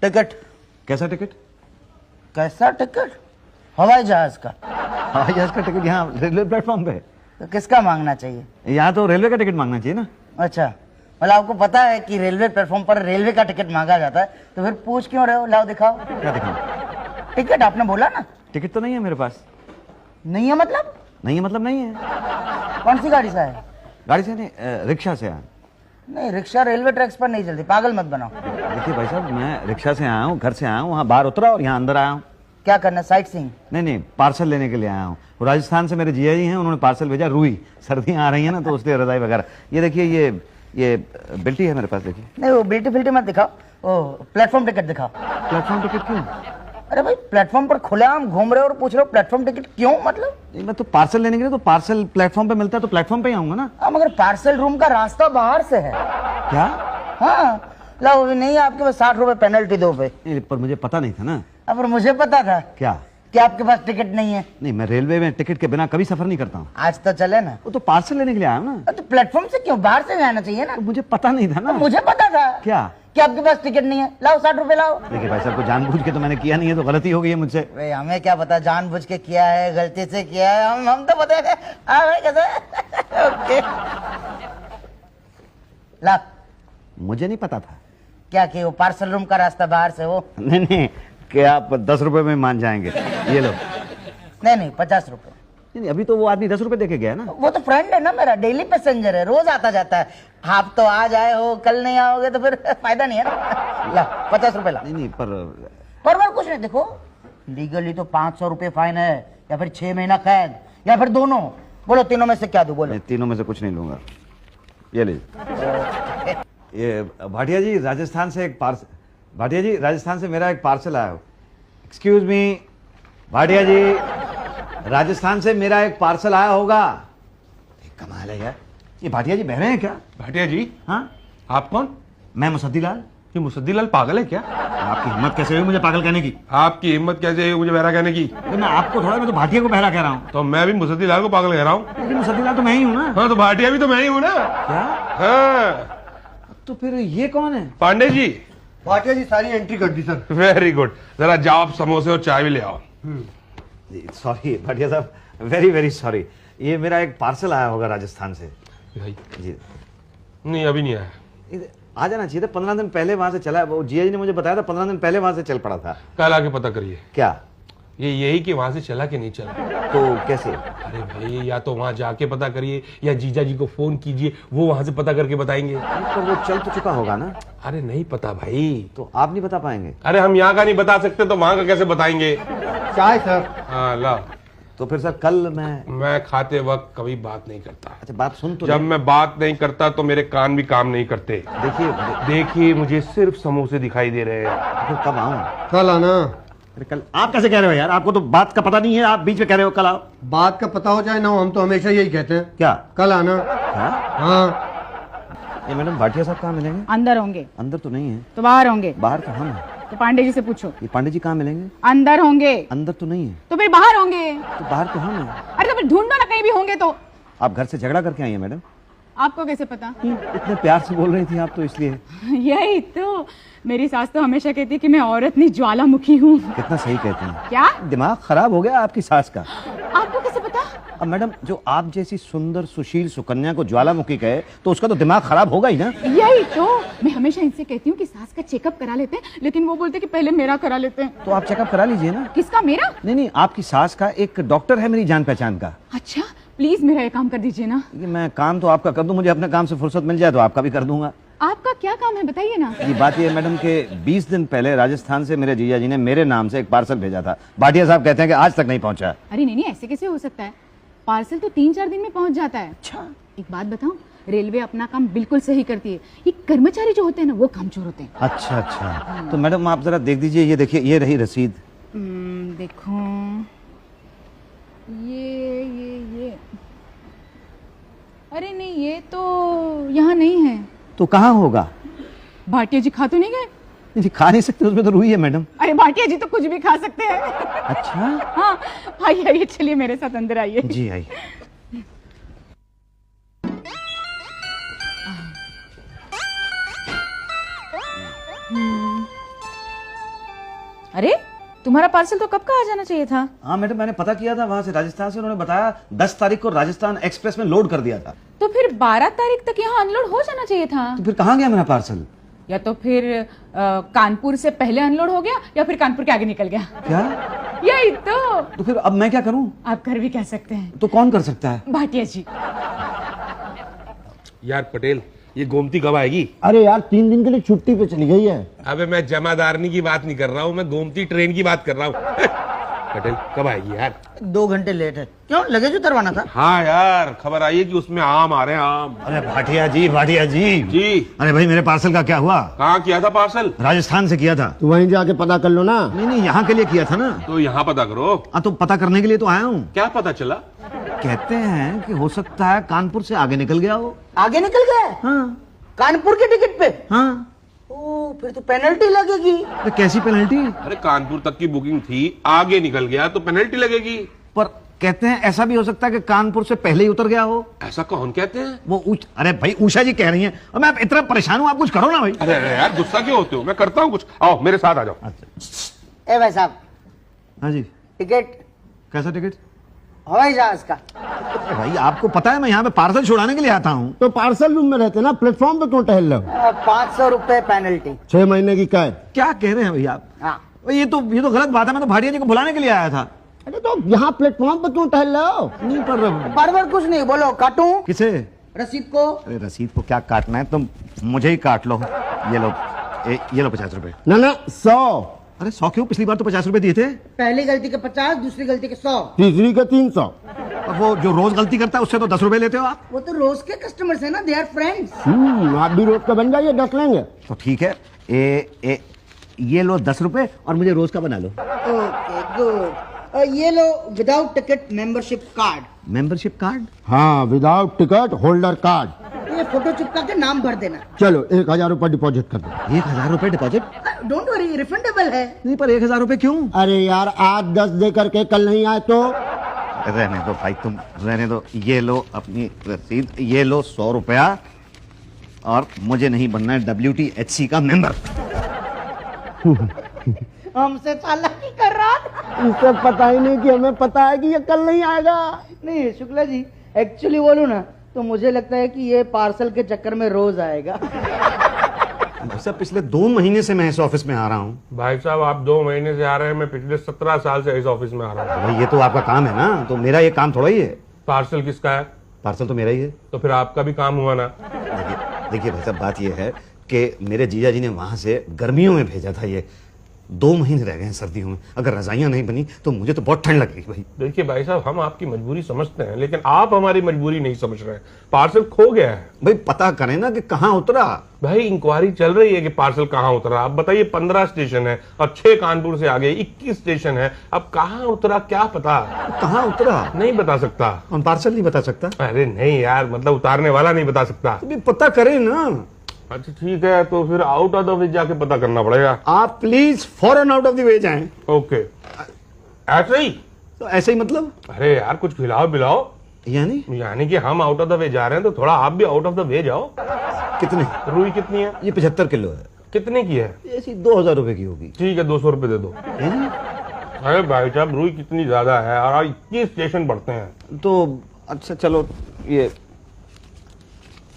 Ticket. कैसा ticket? कैसा ticket? हवाई जहाज का। हवाई जहाज का टिकट यहाँ रेलवे प्लेटफॉर्म पे? तो किसका मांगना चाहिए? यहाँ तो रेलवे का टिकट मांगना चाहिए ना। अच्छा, मतलब आपको पता है कि रेलवे प्लेटफॉर्म पर रेलवे का टिकट मांगा जाता है, तो फिर पूछ क्यों रहे हो? लाओ दिखाओ। क्या दिखाऊं? टिकट आपने बोला ना। टिकट तो नहीं है मेरे पास। नहीं है मतलब? नहीं है मतलब नहीं है। कौन सी गाड़ी से आए? गाड़ी से नहीं, रिक्शा से आया। नहीं, रिक्शा रेलवे ट्रैक्स पर नहीं चलती, पागल मत बनाओ। देखिए भाई साहब, मैं रिक्शा से आया हूँ, घर से आया हूँ, वहाँ बाहर उतरा और यहाँ अंदर आया हूँ। क्या करना, साइट सीइंग? नहीं, पार्सल लेने के लिए आया हूँ। राजस्थान से मेरे जिया जी हैं, उन्होंने पार्सल भेजा। रुई, सर्दियाँ आ रही हैं ना, तो उसलिए रजाई वगैरह। ये देखिए, ये बिल्टी है मेरे पास, देखिए। नहीं, वो बिल्टी फिल्टी मत दिखाओ, वो प्लेटफॉर्म टिकट दिखाओ। प्लेटफॉर्म टिकट क्यों? अरे भाई, प्लेटफॉर्म पर खुलेआम घूम रहे हो और पूछ रहे हो प्लेटफॉर्म टिकट क्यों? मतलब मैं तो पार्सल लेने के लिए, तो पार्सल प्लेटफॉर्म पे मिलता है, तो प्लेटफॉर्म पे ही आऊंगा ना। मगर पार्सल रूम का रास्ता बाहर से है। क्या? हाँ, लाओ, नहीं आपके पास 60 रुपए पेनल्टी दो पे। पर मुझे पता नहीं था ना। अब मुझे पता था। क्या? कि आपके पास टिकट नहीं है। नहीं, मैं रेलवे में टिकट के बिना कभी सफर नहीं करता हूँ। आज तो चले ना। वो तो पार्सल लेने के लिए आया हूँ ना। तो प्लेटफॉर्म से क्यों, बाहर से आना चाहिए ना। तो मुझे पता नहीं था ना। मुझे पता था। क्या? कि आपके पास टिकट नहीं है। लाओ 60 रुपए लाओ। देखिए भाई साहब, को जानबूझ के तो मैंने किया नहीं है, तो गलती हो गई है मुझसे। भाई हमें क्या पता जानबूझ के किया है, गलती से किया है, हम तो पता है। हाँ भाई, कैसे? ओके, ला। मुझे नहीं पता था। क्या कि वो पार्सल रूम का रास्ता बाहर से वो? नहीं, क्या आप 10 रुपए में मान जाएंगे? ये लो। नहीं, 50 रुपए। नहीं, अभी तो वो आदमी 10 रुपए देके गया ना। वो तो फ्रेंड है ना मेरा, डेली पैसेंजर है, रोज आता जाता है। आप तो आज आए हो, कल नहीं आओगे तो फिर फायदा नहीं है ना। ला 50 रुपए ला। नहीं, पर कुछ नहीं, देखो लीगली तो 500 रुपए फाइन है, या फिर 6 महीना कैद, या फिर दोनों। बोलो तीनों में से क्या दूं? बोलो। तीनों में से कुछ नहीं लूंगा। ये लीजिए। ये भाटिया जी, राजस्थान से एक पार्सल। भाटिया जी, राजस्थान से मेरा एक पार्सल आया हो। एक्सक्यूज मी भाटिया जी, राजस्थान से मेरा एक पार्सल आया होगा। कमाल है यार, ये भाटिया जी बहरे हैं क्या? भाटिया जी? हाँ। आप कौन? मैं मुसद्दीलाल। ये मुसद्दीलाल पागल है क्या? आपकी हिम्मत कैसे हुई मुझे पागल कहने की? आपकी हिम्मत कैसे हुई मुझे बहरा कहने की? मैं आपको थोड़ा, मैं तो भाटिया को बहरा कह रहा हूँ। तो मैं भी मुसद्दीलाल को पागल कह रहा हूँ। लेकिन मुसद्दीलाल तो मैं ही हूँ ना। हाँ, तो भाटिया भी तो मैं ही हूँ ना। क्या? हाँ। तो फिर ये कौन है? पांडे जी। भाटिया जी सारी एंट्री कर दी सर। वेरी गुड, जरा जाओ आप समोसे और चाय भी ले आओ। सॉरी भाटिया साहब, वेरी वेरी सॉरी। ये मेरा एक पार्सल आया होगा राजस्थान से। भाई जी नहीं, अभी नहीं आया। आ जाना चाहिए था, 15 दिन पहले वहां से चला। वो जिया जी ने मुझे बताया था, 15 दिन पहले वहां से चल पड़ा था। कल आके पता करिए। क्या? ये यही कि वहां से चला कि नहीं चला। तो कैसे? अरे भाई, या तो वहां जाके पता करिए, या जीजा जी को फोन कीजिए, वो वहां से पता करके बताएंगे। तो वो चल तो चुका होगा ना। अरे नहीं पता भाई। तो आप नहीं बता पाएंगे? अरे हम यहाँ का नहीं बता सकते तो वहां का कैसे बताएंगे? चाय सर। हाँ ला। तो फिर सर कल मैं खाते वक्त कभी बात नहीं करता। अच्छा, बात सुन तो जब मैं बात नहीं करता तो मेरे कान भी काम नहीं करते। देखिए मुझे सिर्फ समोसे दिखाई दे रहे हैं। फिर कब आऊं? कल आना। अरे कल आप कैसे कह रहे हो यार? आपको तो बात का पता नहीं है, आप बीच में कह रहे हो कल आओ। बात का पता हो जाए ना, हम तो हमेशा यही कहते हैं। क्या? कल आना। हाँ। ये मैडम भाटिया साहब कहाँ मिलेंगे? अंदर होंगे। अंदर तो नहीं है। तो बाहर होंगे। बाहर तो हम हैं। तो पांडे जी से पूछो। ये पांडे जी कहाँ मिलेंगे? अंदर होंगे। अंदर तो नहीं है। तो फिर बाहर होंगे। तो बाहर तो हम हैं। अरे तो फिर ढूंढो ना, कहीं भी होंगे तो। आप घर से झगड़ा करके आई हैं मैडम? आपको कैसे पता? इतने प्यार से बोल रही थी आप तो, इसलिए। यही तो, मेरी सास तो हमेशा कहती है कि मैं औरत नहीं ज्वालामुखी हूँ। कितना सही कहती हैं। क्या? दिमाग खराब हो गया आपकी सास का। आपको कैसे पता? अब मैडम, जो आप जैसी सुंदर सुशील सुकन्या को ज्वालामुखी कहे तो उसका तो दिमाग खराब होगा ही ना। यही तो, मैं हमेशा इनसे कहती हूँ कि सास का चेकअप करा लेते हैं, लेकिन वो बोलते हैं कि पहले मेरा करा लेते हैं। तो आप चेकअप करा लीजिए ना। किसका? मेरा? नहीं, आपकी सास का एक डॉक्टर है मेरी जान पहचान का। अच्छा, प्लीज मेरा ये काम कर दीजिए ना। मैं काम तो आपका कर दूं, मुझे अपने काम से फुर्सत मिल जाए तो आपका भी कर दूंगा। आपका क्या काम है बताइए ना। ये बात ये है मैडम के 20 दिन पहले राजस्थान से मेरे जीजा जी ने मेरे नाम से एक पार्सल भेजा था। भाटिया साहब कहते हैं कि आज तक नहीं पहुंचा। अरे नहीं, ऐसे कैसे हो सकता है? पार्सल तो 3-4 दिन में पहुंच जाता है। अच्छा। एक बात बताऊं, रेलवे अपना काम बिल्कुल सही करती है। ये कर्मचारी जो होते हैं ना, वो कामचोर होते हैं। अच्छा। तो मैडम आप जरा देख दीजिए, ये देखिए, ये रही रसीद। देखो, ये अरे नहीं, ये तो यहाँ नहीं है। तो कहाँ होगा? भाटिया जी खा तो नहीं गए? जी खा नहीं सकते, उसमें तो रुई है मैडम। अरे भाटिया जी तो कुछ भी खा सकते हैं। अच्छा। हाँ, आइए चलिए मेरे साथ अंदर आइए। जी आइए। अरे तुम्हारा पार्सल तो कब का आ जाना चाहिए था। हाँ मैडम, मैंने पता किया था वहां से राजस्थान से, उन्होंने बताया 10 तारीख को राजस्थान एक्सप्रेस में लोड कर दिया था। तो फिर 12 तारीख तक यहाँ अनलोड हो जाना चाहिए था। तो फिर कहाँ गया मेरा पार्सल? या तो फिर कानपुर से पहले अनलोड हो गया या फिर कानपुर के आगे निकल गया। क्या? यही तो फिर अब मैं क्या करूं? आप कर भी कह सकते हैं। तो कौन कर सकता है? भाटिया जी। यार पटेल, ये गोमती कब आएगी? अरे यार 3 दिन के लिए छुट्टी पे चली गई है। अबे मैं जमादारनी की बात नहीं कर रहा हूँ, मैं गोमती ट्रेन की बात कर रहा हूँ। पटेल कब आएगी यार? 2 घंटे लेट है। क्यों, लगेज उतरवाना था? हाँ यार, खबर आई है कि उसमें आम आ रहे हैं, आम। अरे भाटिया जी, भाटिया जी। जी। अरे भाई, मेरे पार्सल का क्या हुआ? कहाँ किया था पार्सल? राजस्थान से किया था। तो वहीं जाके पता कर लो ना। नहीं, यहाँ के लिए किया था ना। तो यहाँ पता करो। तो पता करने के लिए तो आया हूँ। क्या पता चला? कहते हैं कि हो सकता है कानपुर से आगे निकल गया हो। आगे निकल गए? हाँ कानपुर के टिकट पे? हाँ। ओ, फिर तो पेनल्टी लगेगी। तो कैसी पेनल्टी? अरे कानपुर तक की बुकिंग थी, आगे निकल गया तो पेनल्टी लगेगी। पर कहते हैं ऐसा भी हो सकता है कि कानपुर से पहले ही उतर गया हो। ऐसा कौन कहते हैं? वो अरे भाई, उषा जी कह रही हैं। और मैं इतना परेशान हूँ, आप कुछ करो ना भाई। अरे यार, गुस्सा क्यों होते हो? मैं करता हूँ कुछ। आओ मेरे साथ आ जाओ। ए भाई साहब, हाँ जी। टिकट? कैसा टिकट? हवाई जहाज का। भाई आपको पता है मैं यहाँ पे पार्सल छुड़ाने के लिए आता हूँ। तो पार्सल रूम में रहते ना, प्लेटफॉर्म पे क्यों टहल रहे हो? 500 रुपए पेनल्टी। 6 महीने की कैद। क्या कह रहे हैं भैया आप? हाँ। ये तो गलत बात है। मैं तो भाटिया जी को बुलाने के लिए आया था। अरे तो यहाँ प्लेटफॉर्म पे क्यों टहल रहे हो? नहीं पर बराबर कुछ नहीं, बोलो काटूं? किसे? रसीद को। अरे रसीद को क्या काटना है? तुम मुझे ही काट लो। ये लो, ये लो 50 रुपए। ना 100। अरे 100 क्यों? पिछली बार तो 50 रुपए दिए थे। पहली गलती के 50, दूसरी गलती के 100। तीसरी के 300। और वो जो रोज गलती करता है उससे तो 10 रुपए लेते हो आप। वो तो रोज के कस्टमर्स है ना, दे आर फ्रेंड्स। आप भी रोज का बन जाइए, 10 लेंगे। तो ठीक है, ये लो 10 रुपए और मुझे रोज का बना लो। Okay good. ये लो without ticket membership card. Membership card? हाँ, विदाउट टिकट होल्डर कार्ड। ये फोटो चिपका के नाम भर देना। चलो 1000 रुपए डिपॉजिट कर दो। 1000 रुपए डिपॉजिट? डोंट वरी, रिफंडेबल है। नहीं पर 1000 रुपए क्यों? अरे यार, आज 10 दे करके कल नहीं आए तो? रहने दो भाई, तुम रहने दो। ये लो अपनी रसीद, ये लो 100 रुपया। और मुझे नहीं बनना है WTHC का मेंबर। हमसे चालाकी कर रहा था। इसे पता ही नहीं कि हमें पता है कि ये कल नहीं आएगा। नहीं शुक्ला जी, एक्चुअली बोलूं ना तो मुझे लगता है कि ये पार्सल के चक्कर में रोज आएगा। भाई साहब, पिछले 2 महीने से मैं इस ऑफिस में आ रहा हूँ। भाई साहब, आप 2 महीने से आ रहे हैं, मैं पिछले 17 साल से इस ऑफिस में आ रहा हूँ। भाई ये तो आपका काम है ना, तो मेरा ये काम थोड़ा ही है। पार्सल किसका है? पार्सल तो मेरा ही है। तो फिर आपका भी काम हुआ ना। देखिए भाई साहब, बात ये है कि मेरे जीजा जी ने वहां से गर्मियों में भेजा था। ये 2 महीने रह गए हैं सर्दियों में। अगर रजाइयां नहीं बनी तो मुझे तो बहुत ठंड लग रही भाई। देखिए भाई साहब, हम आपकी मजबूरी समझते हैं, लेकिन आप हमारी मजबूरी नहीं समझ रहे हैं। पार्सल खो गया है। भाई पता करें ना कि कहाँ उतरा। भाई इंक्वायरी चल रही है कि पार्सल कहाँ उतरा। आप बताइए, 15 स्टेशन है और 6 कानपुर से आगे 21 स्टेशन है। अब कहाँ उतरा क्या पता? कहाँ उतरा नहीं बता सकता। हम पार्सल नहीं बता सकता। अरे नहीं यार, मतलब उतारने वाला नहीं बता सकता। तो भी पता करें ना। अच्छा ठीक है, तो फिर आउट ऑफ द वे जाके पता करना पड़ेगा। आप प्लीज फौरन आउट ऑफ द वे जाएं। ओके, ऐसे ही? तो ऐसे ही मतलब? अरे यार, कुछ खिलाओ पिलाओ। यानी कि हम आउट ऑफ द वे जा रहे हैं तो थोड़ा आप भी आउट ऑफ द वे जाओ। कितने? रुई कितनी है? ये 75 किलो है। कितने की है? ऐसी 2000 रुपए की होगी। ठीक है, 200 रुपए दे दो। अरे भाई साहब, रुई कितनी ज्यादा है और 21 स्टेशन पड़ते हैं। तो अच्छा चलो, ये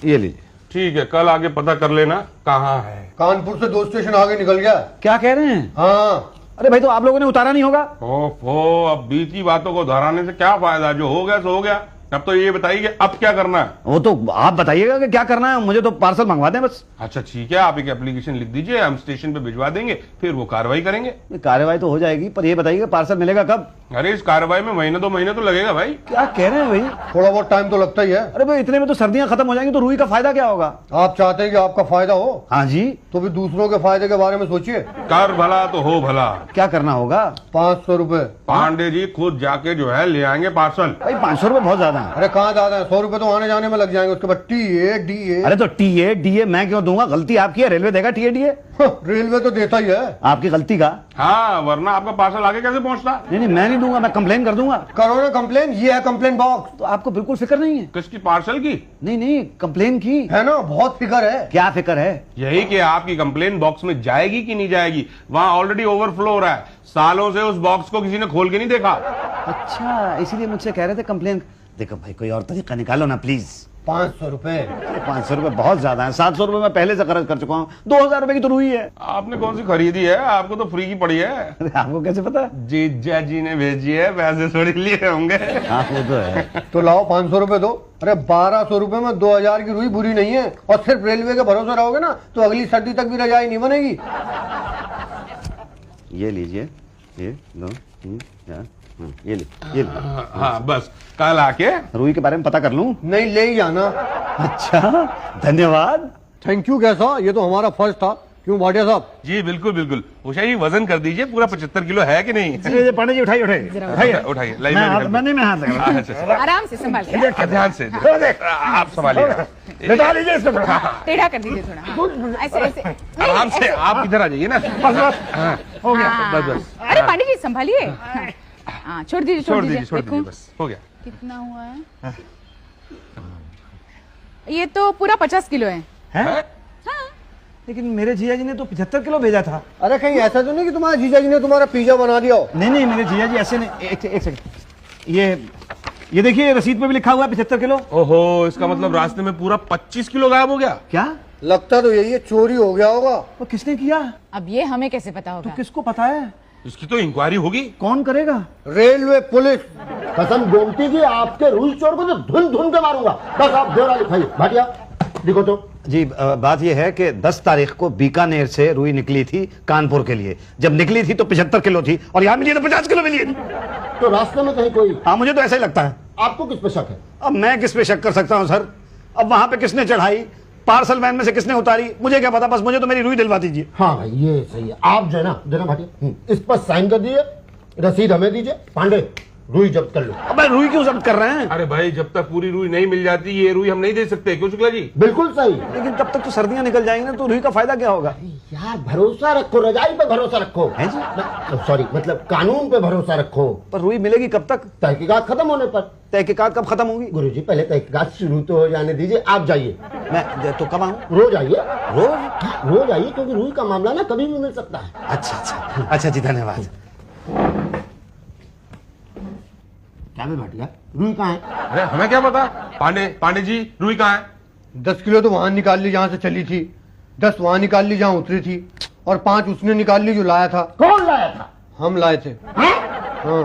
लीजिए। ठीक है, कल आगे पता कर लेना कहाँ है। कानपुर से 2 स्टेशन आगे निकल गया। क्या कह रहे हैं? हाँ। अरे भाई, तो आप लोगों ने उतारा नहीं होगा? ओफो, अब बीती बातों को दोहराने से क्या फायदा? जो हो गया सो हो गया। अब तो ये बताइए कि अब क्या करना है? वो तो आप बताइएगा कि क्या करना है। मुझे तो पार्सल मंगवा दें बस। अच्छा ठीक है, आप एक एप्लीकेशन लिख दीजिए, हम स्टेशन पे भिजवा देंगे, फिर वो कार्रवाई करेंगे। कार्रवाई तो हो जाएगी, पर ये बताइए पार्सल मिलेगा कब? अरे इस कार्रवाई में महीने 2 महीने तो लगेगा भाई। क्या कह रहे हैं भाई? थोड़ा बहुत टाइम तो लगता ही है। अरे भाई, इतने में तो सर्दियां खत्म हो जाएंगी, तो रुई का फायदा क्या होगा? आप चाहते हैं कि आपका फायदा हो, हाँ जी। तो भी दूसरों के फायदे के बारे में सोचिए। कर भला तो हो भला। क्या करना होगा? 500 रुपए। पांडे जी खुद जाके जो है ले आएंगे पार्सल। भाई 500 रुपए बहुत ज्यादा है। अरे कहाँ ज्यादा है, 100 रुपए तो आने जाने में लग जाएंगे। उसके बाद TA DA। अरे तो TA DA मैं क्यों दूंगा? गलती आपकी है, रेलवे देगा TA DA। रेलवे तो देता ही है। आपकी गलती का। हाँ, वरना आपका पार्सल आगे कैसे पहुंचता? नहीं, मैं नहीं दूंगा, मैं कंप्लेन कर दूंगा। करो ना कंप्लेन, ये है कंप्लेन बॉक्स। तो आपको बिल्कुल फिक्र नहीं है? किसकी, पार्सल की? नहीं नहीं, कंप्लेन की है ना, बहुत फिक्र है। क्या फिक्र है? यही कि आपकी कंप्लेन बॉक्स में जाएगी कि नहीं जाएगी। वहां ऑलरेडी ओवरफ्लो हो रहा है, सालों से उस बॉक्स को किसी ने खोल के नहीं देखा। अच्छा, इसीलिए मुझसे कह रहे थे कंप्लेन। देखो भाई, कोई और तरीका निकालो ना प्लीज। 500 रुपए। 500 रुपए बहुत ज्यादा है, 700 रुपए मैं पहले से खर्च कर चुका हूँ, 2000 रुपए की तो रुई है। आपने कौन सी खरीदी है? आपको तो फ्री की पड़ी है। अरे आपको कैसे पता? जीजा जी ने भेजी है, पैसे थोड़ी लिए होंगे। हाँ वो तो है। तो लाओ 500 रुपए दो। अरे 1200 रुपए में 2000 की रुई बुरी नहीं है। और सिर्फ रेलवे के भरोसे रहोगे ना तो अगली सर्दी तक भी रजाई नहीं बनेगी। ये लीजिए, ये 2 3 4, ये ले। हाँ बस, कल आके रुई के बारे में पता कर लूं? नहीं, ले ही जाना। अच्छा, धन्यवाद। Thank you. कैसा, ये तो हमारा फर्ज था। क्यों भाटिया साहब? जी बिल्कुल बिल्कुल। उषा जी वजन कर दीजिए, पूरा 75 किलो है कि नहीं? पंडित जी उठाइए उठाइए उठाइए। मैं हाथ लगा। अच्छा, आराम से संभालिए, ध्यान से आप संभालिए। लेटा लीजिए इसको। टेढ़ा कर दीजिए थोड़ा। हाँ, ऐसे ऐसे आराम से, आप इधर आ जाइए ना। हो गया। हाँ। बस। अरे पंडित जी संभालिए। हाँ, छोड़ दीजिए छोड़ दीजिए देखो बस, हो गया। कितना हुआ है। ये तो पूरा 50 किलो है। हैं? लेकिन मेरे जीजा जी ने तो 75 किलो भेजा था। अरे कहीं ऐसा तो नहीं कि तुम्हारे जीजा जी ने तुम्हारा पिज्जा बना दिया हो? नहीं नहीं, मेरे जीजा जी ऐसे नहीं। एक सेकंड, ये देखिए, रसीद पे भी लिखा हुआ है 75 किलो। ओहो, इसका मतलब रास्ते में पूरा 25 किलो गायब हो गया। क्या? लगता तो यही है, चोरी हो गया होगा। तो किसने किया? अब ये हमें कैसे पता होगा? तो किसको पता है? इसकी तो इंक्वायरी होगी। कौन करेगा? Railway police. कसम गोमती की, आपके रुई चोर को तो धुन धुन के मारूंगा। बस आप ब्यौरा लिखाइए। भाटिया देखो तो। जी, बात यह है कि 10 तारीख को बीकानेर से रुई निकली थी कानपुर के लिए। जब निकली थी तो 75 किलो थी और यहाँ मिली तो 50 किलो मिली थी। तो रास्ते में कहीं कोई? हाँ, मुझे तो ऐसा ही लगता है। आपको किस पे शक है? अब मैं किस पे शक कर सकता हूँ सर? अब वहां पे किसने चढ़ाई, पार्सल वैन में से किसने उतारी, मुझे क्या पता। बस मुझे तो मेरी रुई दिलवा दीजिए। हाँ भाई, ये सही है। आप जो है ना देना भाटिया, इस पर साइन कर दीजिए, रसीद हमें दीजिए। पांडे, रुई जब्त कर लो। अब भाई रुई क्यों जब्त कर रहे हैं? अरे भाई, जब तक पूरी रुई नहीं मिल जाती ये रुई हम नहीं दे सकते। क्यों शुक्ला जी? बिल्कुल सही। लेकिन तब तक तो सर्दियां निकल जाएंगी ना, तो रुई का फायदा क्या होगा? यार भरोसा रखो, रजाई पे भरोसा रखो। है जी? सॉरी, मतलब कानून पे भरोसा रखो। पर रुई मिलेगी कब तक? तहकीकात खत्म होने पर। तहकीकात कब खत्म होगी? गुरुजी पहले तहकीकात शुरू तो हो जाने दीजिए। आप जाइए। मैं तो कब आऊं? रोज आइए। रोज? रोज आइए, क्योंकि रुई का मामला ना कभी भी मिल सकता है। अच्छा जी, धन्यवाद। क्या भी भाटिया, रुई कहाँ है? अरे हमें क्या पता। पांडे जी, रुई कहाँ है? 10 किलो तो वहां निकाल ली जहां से चली थी, 10 वहां निकाल ली जहां उतरी थी, और 5 उसने निकाल ली जो लाया था। कौन लाया था? हम लाए थे। हाँ? हाँ।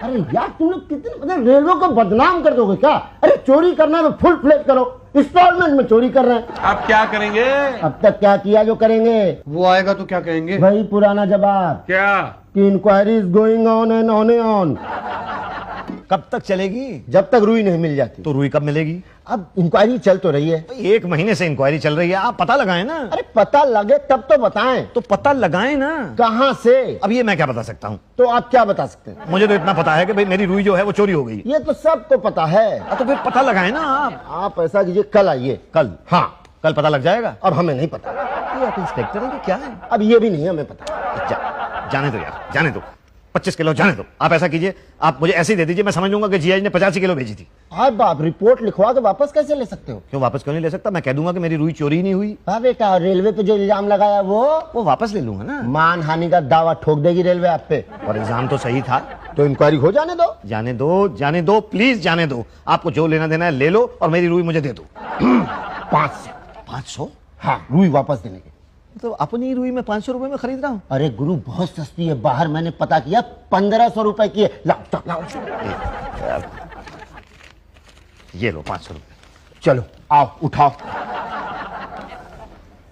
अरे यार, तुम लोग कितने मतलब रेलवे को बदनाम कर दोगे क्या? अरे चोरी करना है तो फुल फ्लेज करो, इंस्टॉलमेंट में चोरी कर रहे हैं। आप क्या करेंगे? अब तक क्या किया जो करेंगे? वो आएगा तो क्या कहेंगे? वही पुराना जवाब क्या? कि inquiry is going on and on. कब तक चलेगी? जब तक रुई नहीं मिल जाती। तो रुई कब मिलेगी? अब इंक्वायरी चल तो रही है। 1 महीने से इंक्वायरी चल रही है, आप पता लगाएं ना। अरे पता लगे तब तो बताएं। तो पता लगाएं ना। कहाँ से? अब ये मैं क्या बता सकता हूँ? तो आप क्या बता सकते हैं? मुझे तो इतना पता है कि भाई मेरी रुई जो है वो चोरी हो गई। ये तो सबको पता है। तो फिर पता लगाएं ना आप ऐसा कीजिए, कल आइए। कल? हाँ, कल पता लग जाएगा। अब हमें नहीं पता। ये आप इंस्पेक्टर हैं कि क्या है? अब ये भी नहीं हमें पता। जाने दो यार, जाने दो। 25 किलो जाने दो। आप ऐसा कीजिए, आप मुझे ऐसे ही दे दीजिए, मैं समझ लूंगा कि जीआई ने 85 किलो भेजी थी। अब आप रिपोर्ट लिखवा के वापस कैसे ले सकते हो? क्यों वापस क्यों नहीं ले सकता? मैं कह दूंगा कि मेरी रुई चोरी नहीं हुई। हाँ बेटा, और रेलवे पे जो इल्जाम लगाया वो वापस ले लूंगा ना। मान हानि का दावा ठोक देगी रेलवे आप पे। और एग्जाम तो सही था। तो इंक्वायरी हो जाने दो। जाने दो प्लीज, जाने दो। आपको जो लेना देना है ले लो और मेरी रुई मुझे दे दो। 500। हाँ, रुई वापस देने के। तो अपनी रुई में 500 रुपए में खरीद रहा हूँ। अरे गुरु, बहुत सस्ती है। बाहर मैंने पता किया 1500 रुपए की है। लाओ। ये लो 500 रुपए। चलो आओ, उठाओ।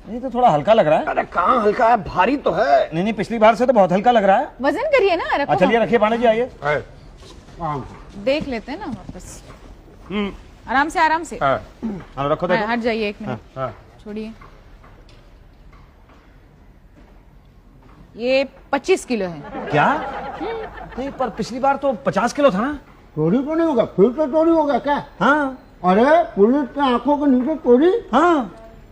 ये तो थोड़ा हल्का लग रहा है। अरे कहाँ हल्का है, भारी तो है। नहीं, पिछली बार से तो बहुत हल्का लग रहा है। वजन करिए ना, रखो। चलिए रखिए पांडे जी, आइए। देख लेते हैं ना वापस। आराम से आराम से। हाँ, रखो देखो। हट जाइए 1 मिनट, छोड़िए। ये 25 किलो है। क्या? नहीं, पर पिछली बार तो 50 किलो था ना। चोरी तो नहीं होगा? फिर तो चोरी होगा क्या? हाँ अरे पुलिस के आंखों के नीचे चोरी। हाँ।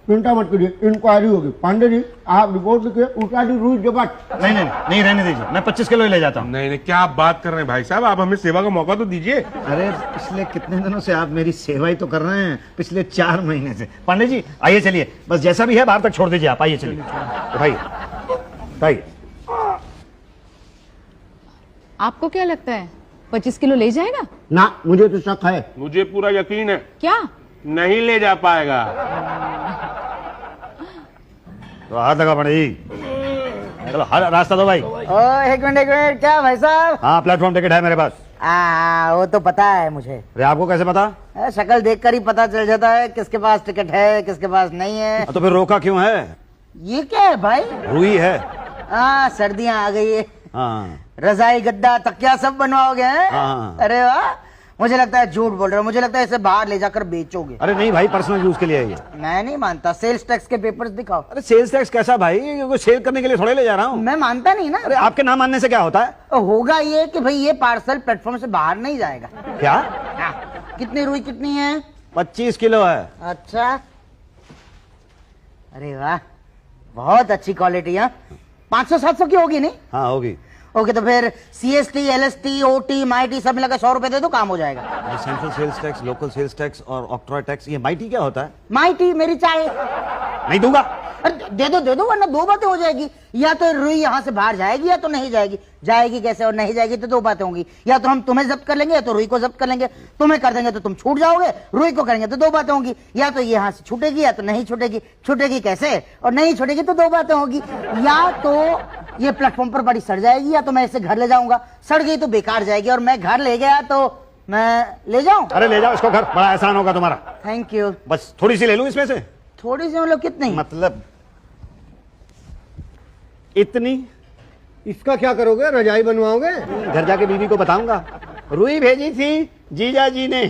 चिंता मत करिए, इंक्वायरी होगी। पांडे जी आप रिपोर्ट लिखिए, उठा दी रुई जगत। नहीं नहीं नहीं, रहने दीजिए, मैं 25 किलो ही ले जाता हूँ। नहीं नहीं, क्या आप बात कर रहे हैं भाई साहब, आप हमें सेवा का मौका तो दीजिए। अरे पिछले कितने दिनों से आप मेरी सेवा ही तो कर रहे हैं, पिछले 4 महीने से। पांडे जी आइए, चलिए, बस जैसा भी है बाहर तक छोड़ दीजिए आप। आइए चलिए, भाई भाई। आपको क्या लगता है 25 किलो ले जाएगा? ना, मुझे तो शक है। मुझे पूरा यकीन है क्या? नहीं ले जा पाएगा। तो हाथ लगा पांडे जी, चलो रास्ता दो भाई। एक मिनट, क्या भाई साहब? हाँ, प्लेटफॉर्म टिकट है मेरे पास। वो तो पता है मुझे। अरे आपको कैसे पता? शक्ल देखकर ही पता चल जाता है किसके पास टिकट है, किसके पास नहीं है। तो फिर रोका क्यों है? ये क्या है भाई? रुई है। सर्दियां आ गई है, हाँ रजाई गद्दा तकिया सब बनवाओगे हैं? हाँ। अरे वाह, मुझे लगता है झूठ बोल रहे हो, मुझे लगता है इसे बाहर ले जाकर बेचोगे। अरे नहीं भाई, पर्सनल यूज के लिए है ये। मैं नहीं मानता, सेल्स टैक्स के पेपर्स दिखाओ। अरे सेल्स टैक्स कैसा भाई, ये सेल करने के लिए थोड़े ले जा रहा हूँ। मैं मानता नहीं ना। अरे आपके ना मानने से क्या होता है? होगा ये कि भाई ये पार्सल प्लेटफॉर्म से बाहर नहीं जाएगा। क्या? कितनी रुई कितनी है? 25 किलो है। अच्छा, अरे वाह, बहुत अच्छी क्वालिटी है। 500-700 की होगी नहीं? हाँ होगी। ओके, तो फिर CST, LST, OT, MIT सब मिलाकर 100 रुपए दे दो, काम हो जाएगा। Central sales tax, local sales tax और ऑक्ट्रॉय टैक्स, ये माइटी क्या होता है? MIT मेरी चाय। नहीं दूंगा। अरे दे दो, वरना दो बातें हो जाएगी। या तो रुई यहाँ से बाहर जाएगी या तो नहीं जाएगी। जाएगी कैसे और नहीं जाएगी तो दो बातें होंगी। या तो हम तुम्हें जब्त कर लेंगे या तो रुई को जब्त कर लेंगे। तुम्हें कर देंगे तो तुम छूट जाओगे, रुई को करेंगे तो दो बातें होंगी। या तो ये यहाँ से छूटेगी या तो नहीं छूटेगी। छूटेगी कैसे और नहीं छूटेगी तो दो बातें होगी। या तो ये प्लेटफॉर्म पर बड़ी सड़ जाएगी या तो मैं इसे घर ले जाऊंगा। सड़ गई तो बेकार जाएगी और मैं घर ले गया तो मैं ले जाऊं। अरे ले जाओ इसको घर, बड़ा एहसान होगा तुम्हारा। Thank you. बस थोड़ी सी ले लूं इसमें से? थोड़ी सी मतलब कितनी? मतलब इतनी। इसका क्या करोगे, रजाई बनवाओगे? घर जाके बीवी को बताऊंगा, रुई भेजी थी जीजा जी ने।